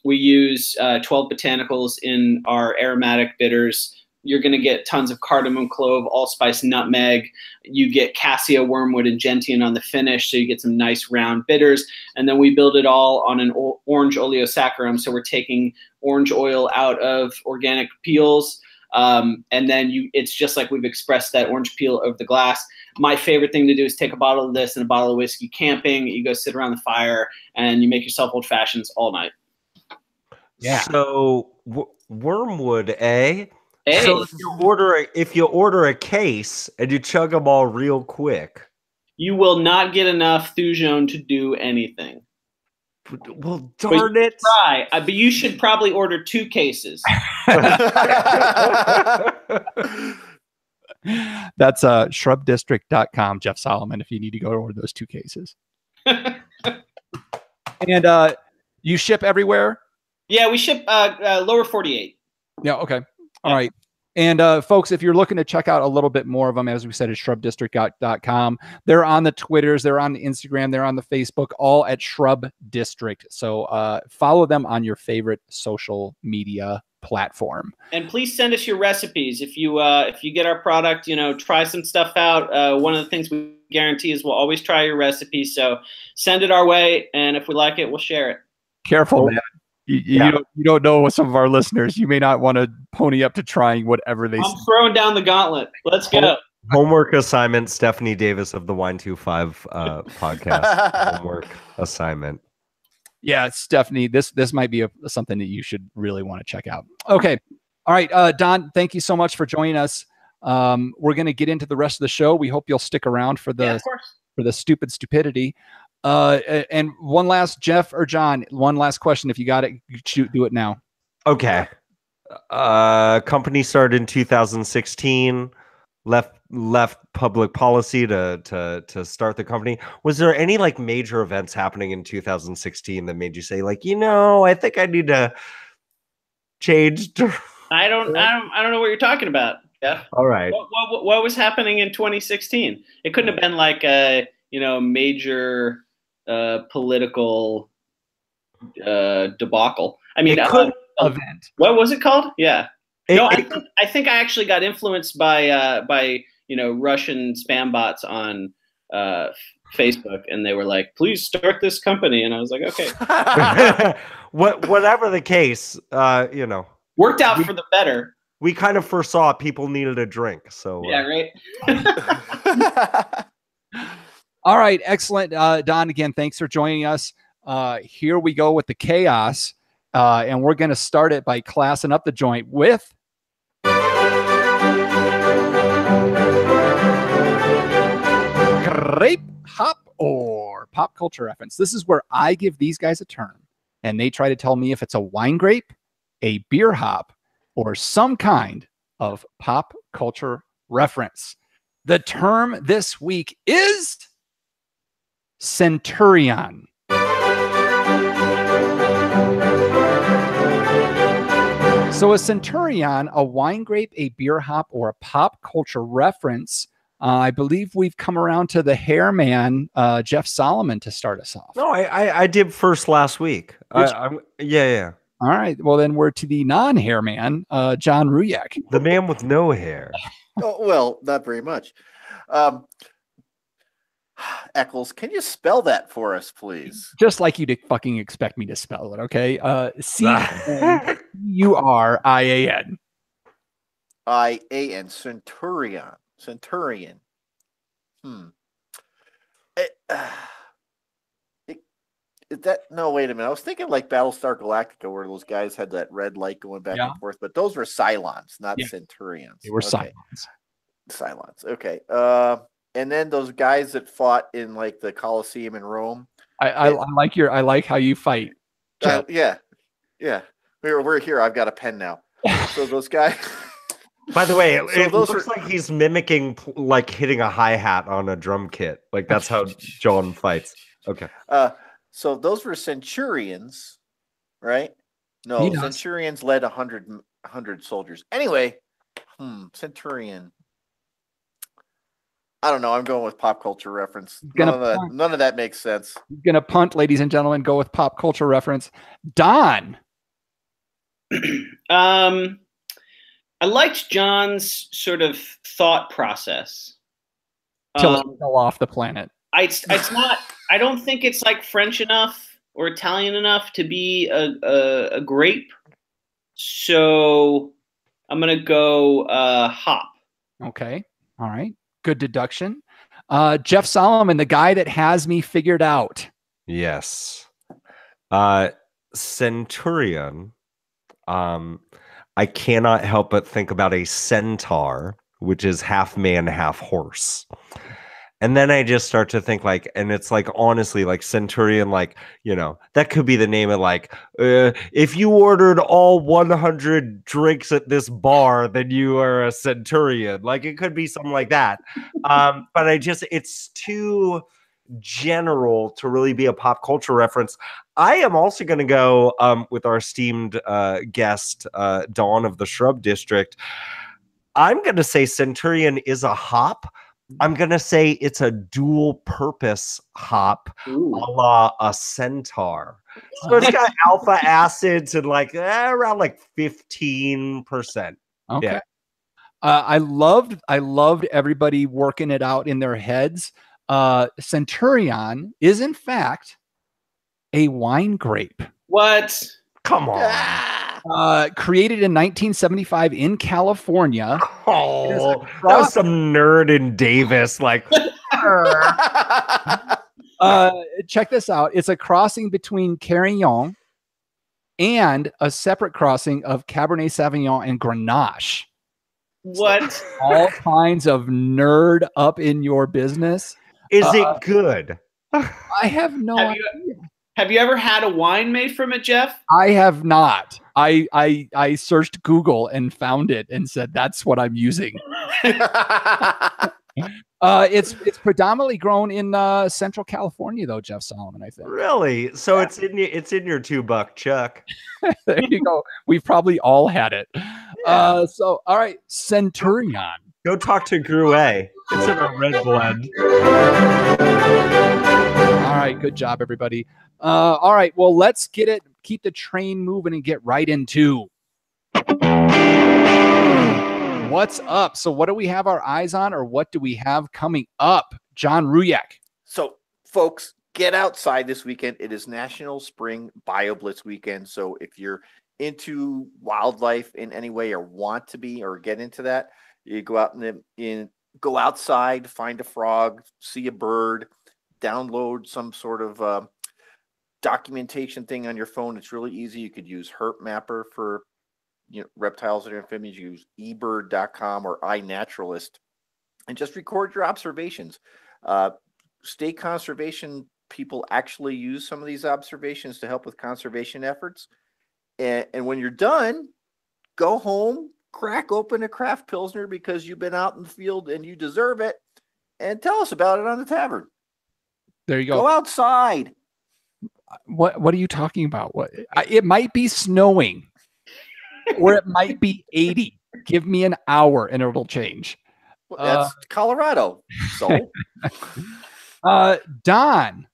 We use 12 botanicals in our aromatic bitters. You're going to get tons of cardamom, clove, allspice, nutmeg. You get cassia, wormwood, and gentian on the finish, so you get some nice round bitters. And then we build it all on an orange oleosaccharum, so we're taking orange oil out of organic peels. And then it's just like we've expressed that orange peel over the glass. My favorite thing to do is take a bottle of this and a bottle of whiskey camping. You go sit around the fire, and you make yourself old fashions all night.
Yeah.
So wormwood, eh?
Hey.
So if you order a case and you chug them all real quick,
you will not get enough Thujon to do anything.
Well, darn it!
Try, but you should probably order 2 cases.
That's shrubdistrict.com, Jeff Solomon, if you need to go over those 2 cases. And you ship everywhere?
Yeah, we ship lower 48.
Yeah, okay. All
Yeah.
right. And folks, if you're looking to check out a little bit more of them, as we said, at shrubdistrict.com. They're on the Twitters, they're on the Instagram, they're on the Facebook, all at Shrub District. So follow them on your favorite social media platform.
And please send us your recipes. If you get our product, try some stuff out. One of the things we guarantee is we'll always try your recipe. So send it our way, and if we like it, we'll share it.
Careful, man. You don't know some of our listeners. You may not want to pony up to trying whatever they say.
I'm throwing down the gauntlet. Let's go.
Homework assignment, Stephanie Davis of the Wine25 podcast. Homework assignment.
Yeah, Stephanie, this might be something that you should really want to check out. Okay. All right, Don, thank you so much for joining us. We're going to get into the rest of the show. We hope you'll stick around for the stupid stupidity. And one last, Jeff or John, one last question. If you got it, do it now.
Okay. Company started in 2016. Left public policy to start the company. Was there any like major events happening in 2016 that made you say like, I think I need to change?
I don't know what you're talking about. Yeah.
All right.
What was happening in 2016? It couldn't have been like a major political debacle. I mean,
event.
What was it called? Yeah. I think I actually got influenced by Russian spam bots on Facebook, and they were like, "Please start this company," and I was like, "Okay."
Whatever the case,
worked out for the better.
We kind of foresaw people needed a drink, so
yeah, right.
All right, excellent, Don. Again, thanks for joining us. Here we go with the chaos, and we're going to start it by classing up the joint with. Grape, hop, or pop culture reference. This is where I give these guys a term, and they try to tell me if it's a wine grape, a beer hop, or some kind of pop culture reference. The term this week is centurion. So a centurion, a wine grape, a beer hop, or a pop culture reference. I believe we've come around to the hair man, Jeff Solomon, to start us off.
No, I did first last week. Yeah.
All right. Well, then we're to the non-hair man, John Ruyak.
The man with no hair.
Oh, well, not very much. Eccles, can you spell that for us, please?
Just like you'd fucking expect me to spell it, okay? C-U-R-I-A-N.
I-A-N, centurion. Centurion. No, wait a minute. I was thinking like Battlestar Galactica, where those guys had that red light going back and forth, but those were Cylons, not Centurions.
They were Cylons.
Cylons. Okay. And then those guys that fought in like the Colosseum in Rome.
I like how you fight.
Yeah. We're here. I've got a pen now. So those guys.
By the way, it looks like he's mimicking like hitting a hi-hat on a drum kit. Like that's how John fights. Okay.
So those were centurions, right? No, centurions led 100 soldiers. Anyway, centurion. I don't know. I'm going with pop culture reference. None of that makes sense.
Gonna punt, ladies and gentlemen. Go with pop culture reference. Don.
I liked John's sort of thought process.
Till it fell off the planet.
It's not. I don't think it's like French enough or Italian enough to be a grape. So I'm gonna go hop.
Okay. All right. Good deduction. Jeff Solomon, the guy that has me figured out.
Yes. Centurion. I cannot help but think about a centaur, which is half man, half horse. And then I just start to think like, and it's like, honestly, like Centurion, like, you know, that could be the name of like, if you ordered all 100 drinks at this bar, then you are a Centurion. Like it could be something like that. But it's too general to really be a pop culture reference. I am also going to go with our esteemed guest, Dawn of the Shrub District. I'm going to say Centurion is a hop. I'm going to say it's a dual purpose hop,
Ooh.
a la a centaur. So it's got alpha acids and like around like 15%.
Okay.
Yeah.
I loved everybody working it out in their heads. Centurion is in fact a wine grape.
What?
Come on.
Created in 1975 in California.
Oh, that was some nerd in Davis. Like,
check this out. It's a crossing between Carignan and a separate crossing of Cabernet Sauvignon and Grenache.
What?
All kinds of nerd up in your business.
Is it good?
I have no idea.
Have you ever had a wine made from it, Jeff?
I have not. I searched Google and found it and said that's what I'm using. It's predominantly grown in Central California, though, Jeff Solomon, I think.
Really? So it's in your $2 chuck.
There you go. We've probably all had it.
Yeah.
So all right, Centurion.
Go talk to Gruet. It's in a red blend.
All right, good job, everybody. All right, well, let's keep the train moving and get right into what's up. So what do we have our eyes on, or what do we have coming up? John Ruyak.
So, folks, get outside this weekend. It is National Spring BioBlitz weekend. So if you're into wildlife in any way or want to be or get into that, you go out go outside, find a frog, see a bird, download some sort of documentation thing on your phone. It's really easy. You could use Herp Mapper for reptiles and amphibians. You use eBird.com or iNaturalist and just record your observations. State conservation people actually use some of these observations to help with conservation efforts. And when you're done, go home, crack open a craft Pilsner because you've been out in the field and you deserve it, and tell us about it on the tavern.
There you go.
Go outside.
What are you talking about? It might be snowing or it might be 80. Give me an hour and it'll change.
Well, that's Colorado. So
Don.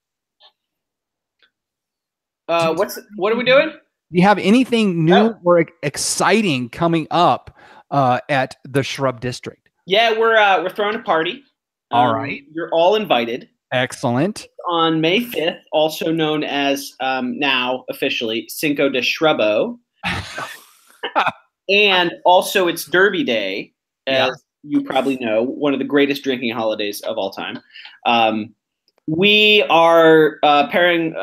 What are we doing?
Do you have anything new or exciting coming up at the Shrub District?
Yeah, we're throwing a party.
All right.
You're all invited.
Excellent.
On May 5th, also known as now officially Cinco de Shrubbo. And also it's Derby Day, as you probably know, one of the greatest drinking holidays of all time. We are partnering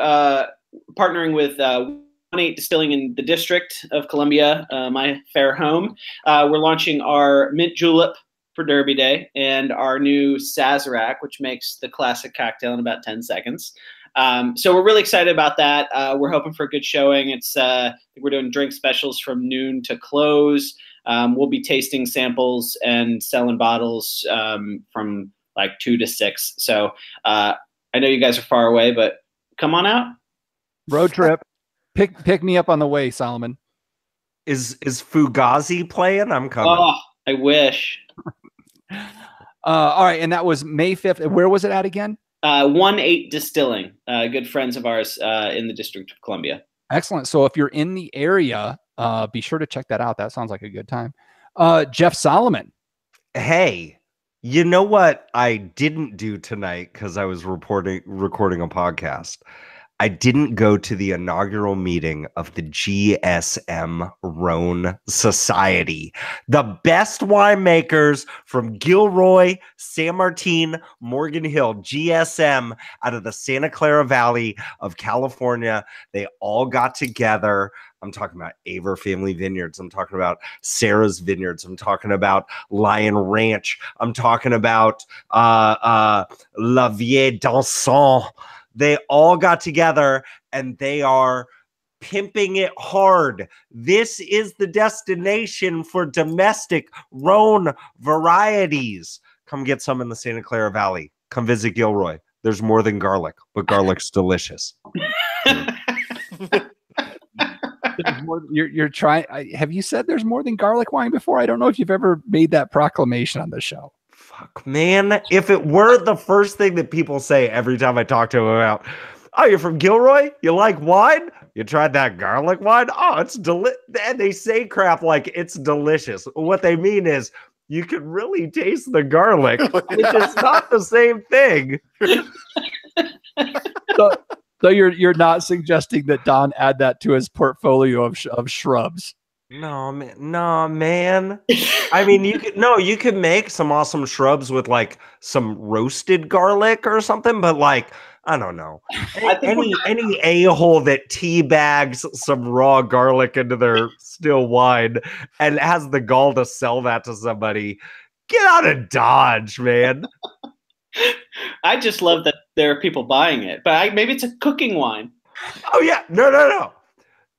with 1-8 Distilling in the District of Columbia, my fair home. We're launching our Mint Julep for Derby Day and our new Sazerac, which makes the classic cocktail in about 10 seconds. So we're really excited about that. We're hoping for a good showing. We're doing drink specials from noon to close. We'll be tasting samples and selling bottles from like 2 to 6. So I know you guys are far away, but come on out.
Road trip. Pick me up on the way, Solomon.
Is Fugazi playing? I'm coming.
Oh, I wish.
All right, and that was May 5th. Where was it at again?
1-8 Distilling, good friends of ours in the District of Columbia.
Excellent. So if you're in the area, be sure to check that out. That sounds like a good time. Jeff Solomon.
Hey, you know what I didn't do tonight because I was recording a podcast? I didn't go to the inaugural meeting of the GSM Rhone Society. The best winemakers from Gilroy, San Martin, Morgan Hill, GSM out of the Santa Clara Valley of California. They all got together I'm talking about Aver Family Vineyards. I'm talking about Sarah's Vineyards. I'm talking about Lion Ranch. I'm talking about La Vie Dansant. They all got together and they are pimping it hard. This is the destination for domestic Rhone varieties. Come get some in the Santa Clara Valley. Come visit Gilroy. There's more than garlic, but garlic's delicious.
You're trying. Have you said there's more than garlic wine before? I don't know if you've ever made that proclamation on the show.
Fuck, man. If it were the first thing that people say every time I talk to them about, oh, you're from Gilroy? You like wine? You tried that garlic wine? Oh, it's delicious. And they say crap like it's delicious. What they mean is you can really taste the garlic, which is not the same thing.
So you're not suggesting that Don add that to his portfolio of shrubs?
No, man. I mean, you could make some awesome shrubs with like some roasted garlic or something, but like, I don't know. Any a-hole that tea bags some raw garlic into their still wine and has the gall to sell that to somebody, get out of Dodge, man.
I just love that there are people buying it, but maybe it's a cooking wine.
Oh yeah, no.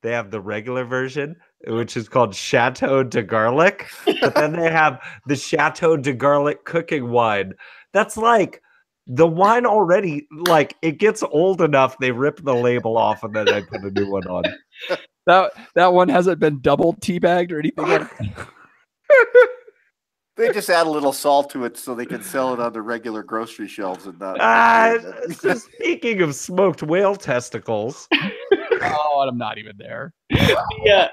They have the regular version, which is called Chateau de Garlic, but then they have the Chateau de Garlic cooking wine. That's like the wine already, like it gets old enough, they rip the label off and then they put a new one on.
That one hasn't been double teabagged or anything like that.
They just add a little salt to it so they can sell it on the regular grocery shelves and not.
So speaking of smoked whale testicles.
Oh, I'm not even there.
Yeah,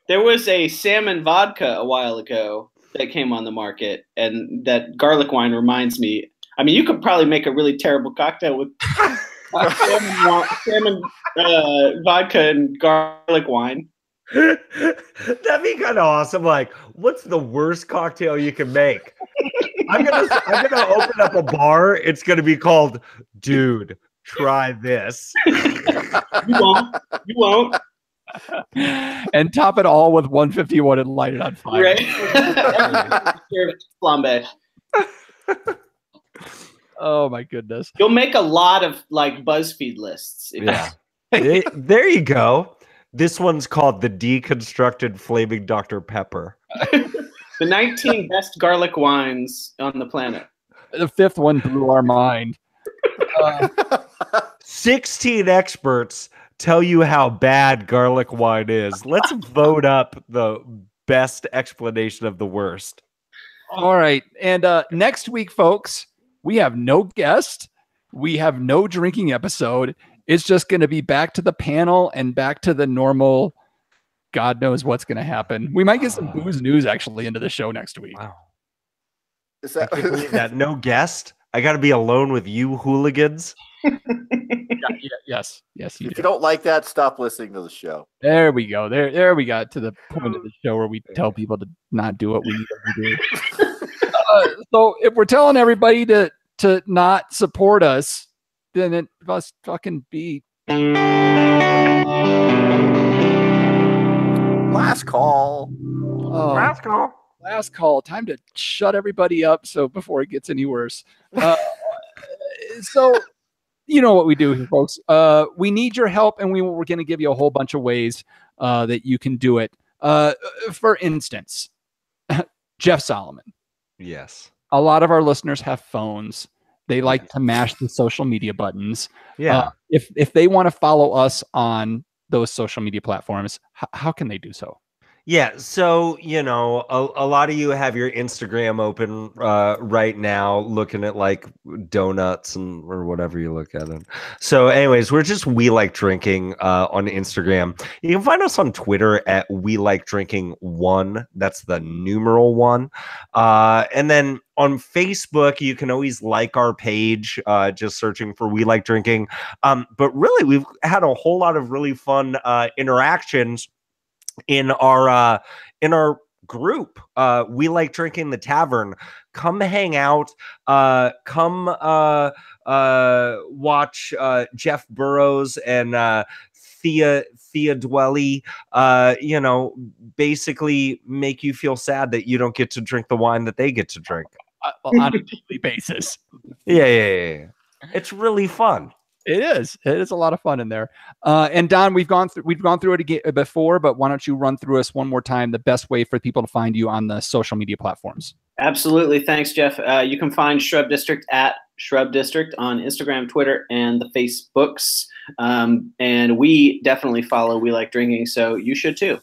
there was a salmon vodka a while ago that came on the market, and that garlic wine reminds me. I mean, you could probably make a really terrible cocktail with salmon vodka and garlic wine.
That'd be kind of awesome. Like, what's the worst cocktail you can make? I'm gonna open up a bar. It's gonna be called Dude, Try This.
You won't.
And top it all with 151 and light it on fire.
Right? Flambe.
Oh my goodness.
You'll make a lot of like BuzzFeed lists.
Yeah. There you go. This one's called the Deconstructed Flaming Dr. Pepper.
The 19 best garlic wines on the planet.
The fifth one blew our mind.
16 experts tell you how bad garlic wine is. Let's vote up the best explanation of the worst.
All right. And next week, folks, we have no guest. We have no drinking episode. It's just going to be back to the panel and back to the normal. God knows what's going to happen. We might get some booze news actually into the show next week.
Wow.
Is that
I can't believe that. No guest. I got to be alone with you hooligans.
Yes. You
if you
do.
don't like that, stop listening to the show.
There we go. There we got to the point of the show where we tell people to not do what we need them to do. So if we're telling everybody to not support us, then it must fucking be
Last call.
Last call. Time to shut everybody up. So before it gets any worse. So you know what we do here, folks. We need your help, and we're going to give you a whole bunch of ways that you can do it. For instance, Jeff Solomon.
Yes.
A lot of our listeners have phones. They like to mash the social media buttons.
Yeah.
If they want to follow us on those social media platforms, how can they do so?
Yeah, so, you know, a lot of you have your Instagram open right now, looking at like donuts or whatever you look at them. So anyways, we're just We Like Drinking on Instagram. You can find us on Twitter at We Like Drinking 1. That's the numeral 1. And then on Facebook, you can always like our page, just searching for We Like Drinking. But really, we've had a whole lot of really fun interactions in our group. We Like Drinking the Tavern. Come hang out. Come watch Jeff Burrows and Thea Dwelly, basically make you feel sad that you don't get to drink the wine that they get to drink
on a daily basis.
Yeah. It's really fun.
It is a lot of fun in there. And Don, we've gone through it again before, but why don't you run through us one more time the best way for people to find you on the social media platforms?
Absolutely. Thanks, Jeff. You can find Shrub District at Shrub District on Instagram, Twitter, and the Facebooks. And we definitely follow We Like Drinking, so you should too.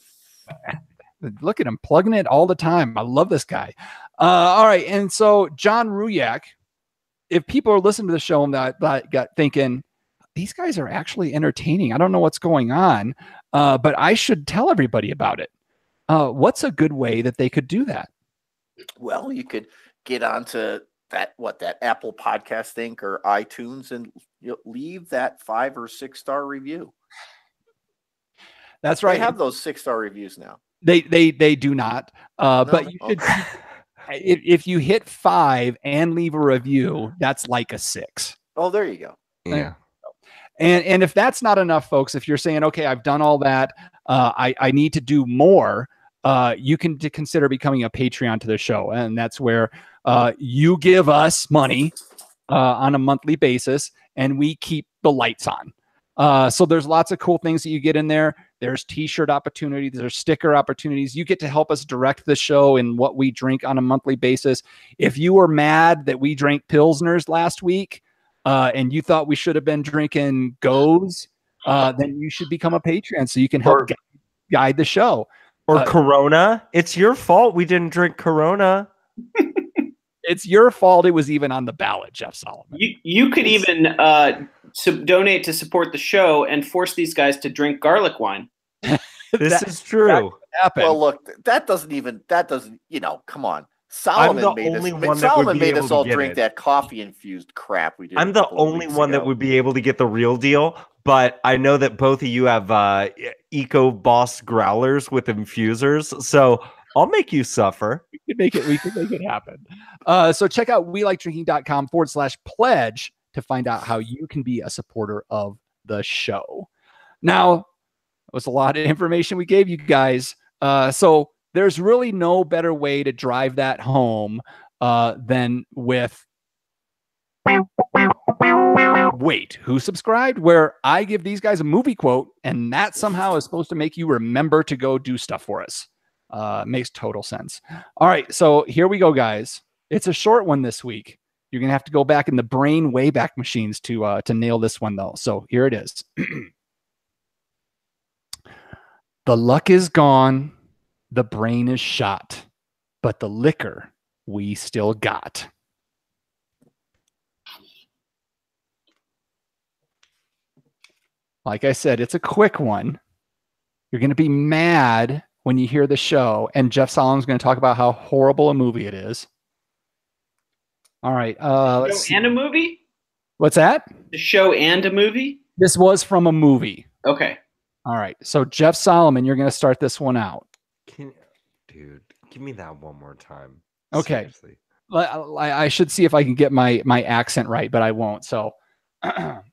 Look at him plugging it all the time. I love this guy. All right. And so John Ruyak, if people are listening to the show and that got thinking, these guys are actually entertaining, I don't know what's going on, but I should tell everybody about it. What's a good way that they could do that?
Well, you could get onto that Apple podcast thing or iTunes and leave that 5 or 6 star review.
That's right.
They have those 6-star reviews now.
They do not. But you should. Okay. If you hit 5 and leave a review, that's like a 6.
Oh, there you go.
Yeah.
And if that's not enough, folks, if you're saying, okay, I've done all that, I need to do more, you can consider becoming a Patreon to the show. And that's where you give us money on a monthly basis and we keep the lights on. So there's lots of cool things that you get in there. There's t-shirt opportunities, there's sticker opportunities. You get to help us direct the show and what we drink on a monthly basis. If you were mad that we drank Pilsners last week and you thought we should have been drinking Goes, then you should become a Patreon so you can help guide the show.
Or Corona. It's your fault we didn't drink Corona.
It's your fault it was even on the ballot, Jeff Solomon.
You could even donate to support the show and force these guys to drink garlic wine.
This is true.
Well, look, that doesn't, come on. Solomon made us all drink that coffee-infused crap we did.
I'm the only one that would be able to get the real deal, but I know that both of you have Eco Boss growlers with infusers, so I'll make you suffer.
We can make it happen. So check out welikedrinking.com/pledge to find out how you can be a supporter of the show. Now, it was a lot of information we gave you guys. So there's really no better way to drive that home than with Wait, Who Subscribed? Where I give these guys a movie quote, and that somehow is supposed to make you remember to go do stuff for us. Makes total sense. All right, so here we go, guys. It's a short one this week. You're going to have to go back in the brain wayback machines to nail this one, though. So here it is. The luck is gone. The brain is shot. But the liquor we still got. Like I said, it's a quick one. You're going to be mad when you hear the show. And Jeff Solomon's going to talk about how horrible a movie it is. All right. Let's see.
And a movie?
What's that?
The show and a movie?
This was from a movie.
Okay.
All right. So Jeff Solomon, you're going to start this one out.
Dude, give me that one more time.
Okay.
Seriously.
I should see if I can get my accent right, but I won't. So the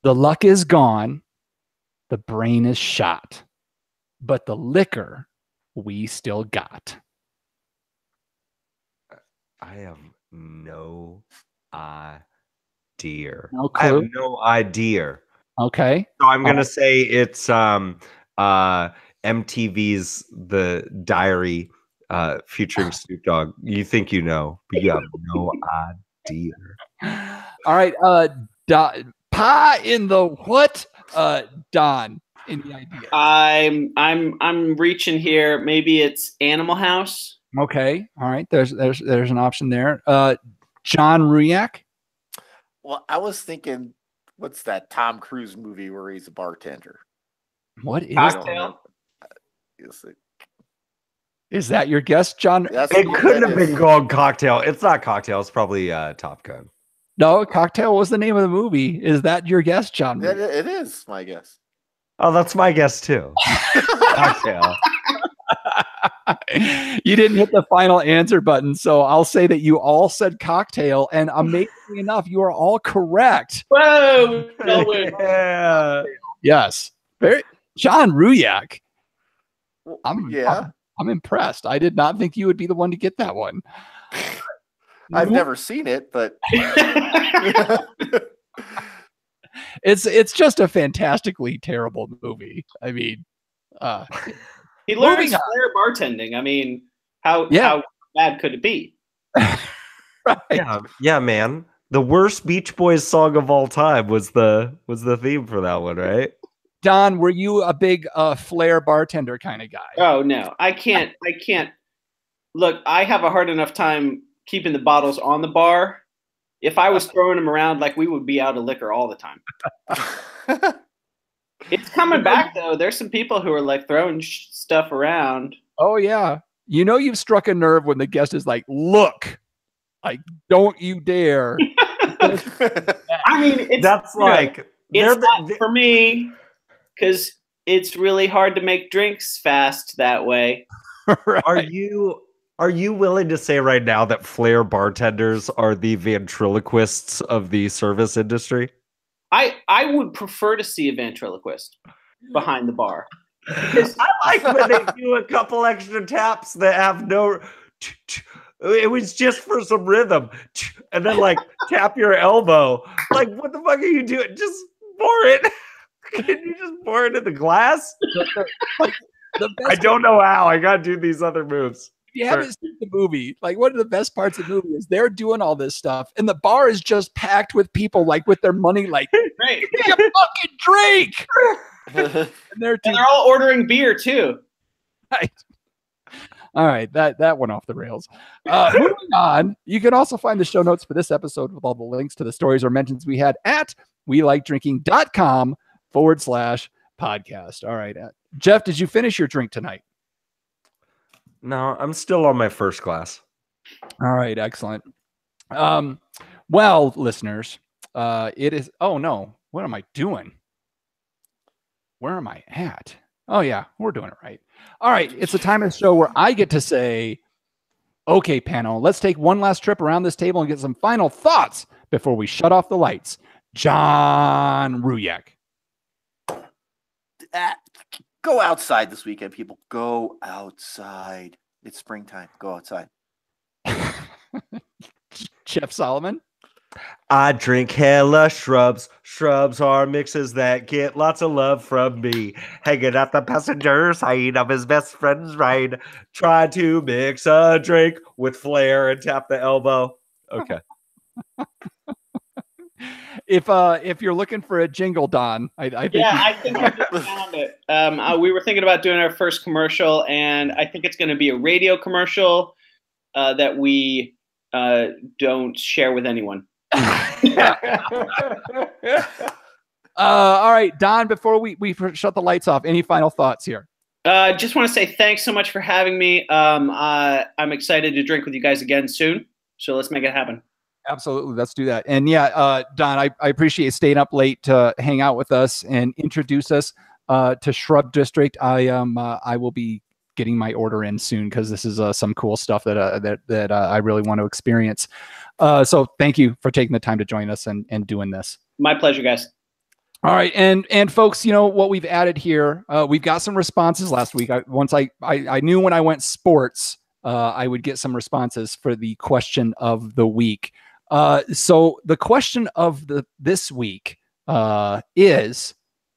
luck is gone. The brain is shot. But the liquor we still got.
I have no idea.
No clue?
I have no idea.
Okay.
So I'm gonna say it's MTV's The Diary featuring Snoop Dogg. You think you know, but you have no idea.
All right. Pie in the what? Don, any idea?
I'm reaching here. Maybe it's Animal House.
Okay. All right. There's an option there. John Ruyak.
Well, I was thinking, what's that Tom Cruise movie where he's a bartender?
What is
Cocktail?
Is that your guess, John?
It couldn't have been called Cocktail. It's not Cocktail. It's probably Top Gun.
No, Cocktail was the name of the movie. Is that your guess, John?
It is my guess.
Oh, that's my guess too. Cocktail.
You didn't hit the final answer button, so I'll say that you all said Cocktail, and amazingly enough, you are all correct.
Whoa! No way.
Yeah.
Yes. Very John Ruyak.
Well,
I'm impressed. I did not think you would be the one to get that one.
I've never seen it, but
it's just a fantastically terrible movie. I mean,
he learns
moving on.
flair bartending. I mean, how bad could it be?
Right.
Yeah, man. The worst Beach Boys song of all time was the theme for that one, right?
Don, were you a big flair bartender kind of guy?
Oh no, I can't. Look, I have a hard enough time keeping the bottles on the bar. If I was throwing them around, like, we would be out of liquor all the time. It's coming back though. There's some people who are like throwing stuff around.
Oh yeah. You know you've struck a nerve when the guest is like, "Look, like, don't you dare."
I mean,
that's like
it's not for me because it's really hard to make drinks fast that way.
Right.
Are you willing to say right now that flair bartenders are the ventriloquists of the service industry?
I would prefer to see a ventriloquist behind the bar.
I like when they do a couple extra taps that have no. It was just for some rhythm, and then like tap your elbow. Like, what the fuck are you doing? Just pour it. Can you just pour it in the glass? I don't know how. I gotta do these other moves.
If you haven't seen the movie, like, one of the best parts of the movie is they're doing all this stuff, and the bar is just packed with people, like, with their money, like,
right.
give me a fucking drink. and they're
all ordering beer too.
Right. All right, that went off the rails. Moving on, you can also find the show notes for this episode with all the links to the stories or mentions we had at welikedrinking.com/podcast. All right, Jeff, did you finish your drink tonight?
No, I'm still on my first glass.
All right, excellent. Well, listeners, it is. Oh no, what am I doing? Where am I at? Oh yeah, we're doing it right. All right, it's the time of the show where I get to say, okay, panel, let's take one last trip around this table and get some final thoughts before we shut off the lights. John Ruyak.
Go outside this weekend, people. Go outside. It's springtime. Go outside.
Jeff Solomon.
I drink hella shrubs. Shrubs are mixes that get lots of love from me. Hanging at the passenger side of his best friend's ride. Try to mix a drink with flair and tap the elbow. Okay.
If you're looking for a jingle, Don, I think
I think I just found it. We were thinking about doing our first commercial, and I think it's going to be a radio commercial that we don't share with anyone.
All right, Don, before we shut the lights off, any final thoughts here?
Just want to say thanks so much for having me. I'm excited to drink with you guys again soon, so let's make it happen.
Absolutely, let's do that. And yeah, Don, I appreciate staying up late to hang out with us and introduce us to Shrub District. I will be getting my order in soon because this is some cool stuff that I really want to experience. So thank you for taking the time to join us and doing this.
My pleasure, guys.
All right, and folks, you know what we've added here. We've got some responses last week. I knew when I went sports, I would get some responses for the question of the week. So the question of this week is,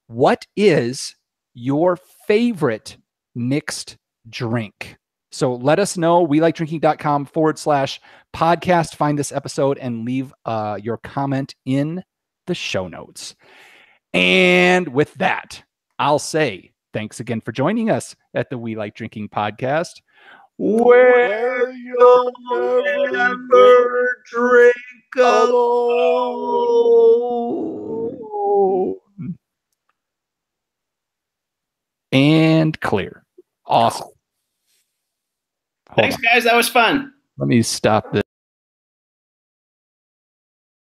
what is your favorite mixed drink? So let us know. welikedrinking.com/podcast. Find this episode and leave your comment in the show notes. And with that, I'll say thanks again for joining us at the We Like Drinking podcast, where you'll never drink alone. And clear. Awesome.
Thanks, guys. That was fun.
Let me stop this.